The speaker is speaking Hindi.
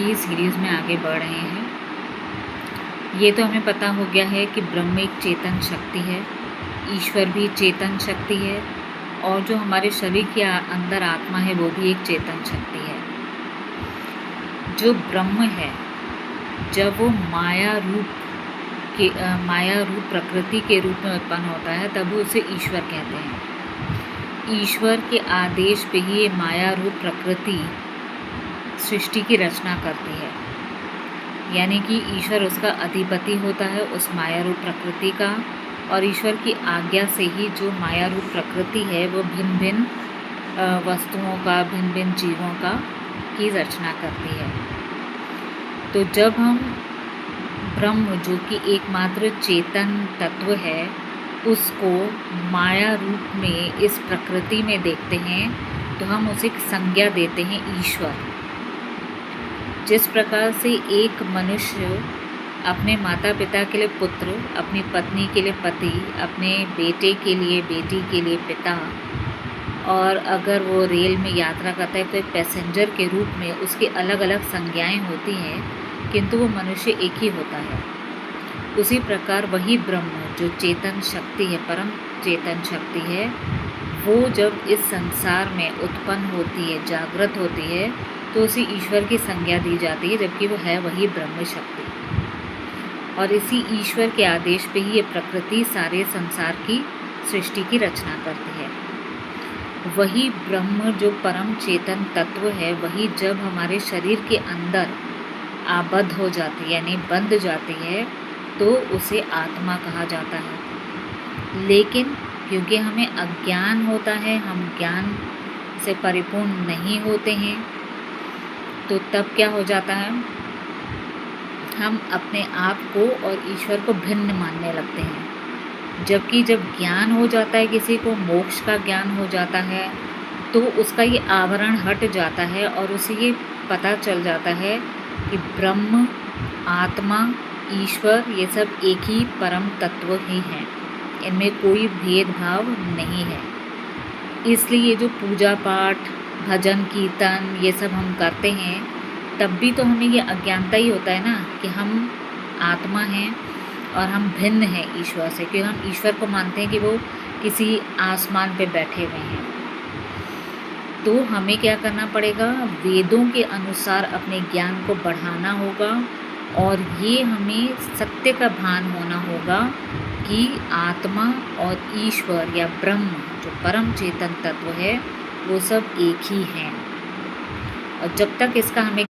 की सीरीज़ में आगे बढ़ रहे हैं। ये तो हमें पता हो गया है कि ब्रह्म एक चेतन शक्ति है, ईश्वर भी चेतन शक्ति है और जो हमारे शरीर के अंदर आत्मा है वो भी एक चेतन शक्ति है। जो ब्रह्म है जब वो माया रूप प्रकृति के रूप में उत्पन्न होता है तब उसे ईश्वर कहते हैं। ईश्वर के आदेश पे ही ये माया रूप प्रकृति सृष्टि की रचना करती है, यानी कि ईश्वर उसका अधिपति होता है उस माया रूप प्रकृति का, और ईश्वर की आज्ञा से ही जो माया रूप प्रकृति है वो भिन्न भिन्न वस्तुओं का, भिन्न भिन्न जीवों का की रचना करती है। तो जब हम ब्रह्म जो कि एकमात्र चेतन तत्व है उसको माया रूप में इस प्रकृति में देखते हैं तो हम उसे संज्ञा देते हैं ईश्वर। जिस प्रकार से एक मनुष्य अपने माता पिता के लिए पुत्र, अपनी पत्नी के लिए पति, अपने बेटे के लिए बेटी के लिए पिता, और अगर वो रेल में यात्रा करता है तो एक पैसेंजर के रूप में उसकी अलग अलग संज्ञाएं होती हैं, किंतु वो मनुष्य एक ही होता है। उसी प्रकार वही ब्रह्म जो चेतन शक्ति है, परम चेतन शक्ति है, वो जब इस संसार में उत्पन्न होती है, जागृत होती है, तो उसे ईश्वर की संज्ञा दी जाती है, जबकि वो है वही ब्रह्म शक्ति। और इसी ईश्वर के आदेश पे ही ये प्रकृति सारे संसार की सृष्टि की रचना करती है। वही ब्रह्म जो परम चेतन तत्व है, वही जब हमारे शरीर के अंदर आबद्ध हो जाती है यानी बंध जाती है तो उसे आत्मा कहा जाता है। लेकिन क्योंकि हमें अज्ञान होता है, हम ज्ञान से परिपूर्ण नहीं होते हैं, तो तब क्या हो जाता है, हम अपने आप को और ईश्वर को भिन्न मानने लगते हैं। जबकि जब ज्ञान हो जाता है, किसी को मोक्ष का ज्ञान हो जाता है, तो उसका ये आवरण हट जाता है और उसे ये पता चल जाता है कि ब्रह्म, आत्मा, ईश्वर ये सब एक ही परम तत्व ही हैं, इनमें कोई भेदभाव नहीं है। इसलिए ये जो पूजा पाठ, भजन कीर्तन ये सब हम करते हैं, तब भी तो हमें ये अज्ञानता ही होता है ना कि हम आत्मा हैं और हम भिन्न हैं ईश्वर से, क्योंकि हम ईश्वर को मानते हैं कि वो किसी आसमान पे बैठे हुए हैं। तो हमें क्या करना पड़ेगा, वेदों के अनुसार अपने ज्ञान को बढ़ाना होगा और ये हमें सत्य का भान होना होगा कि आत्मा और ईश्वर या ब्रह्म जो परम चेतन तत्व है वो सब एक ही हैं। और जब तक इसका हमें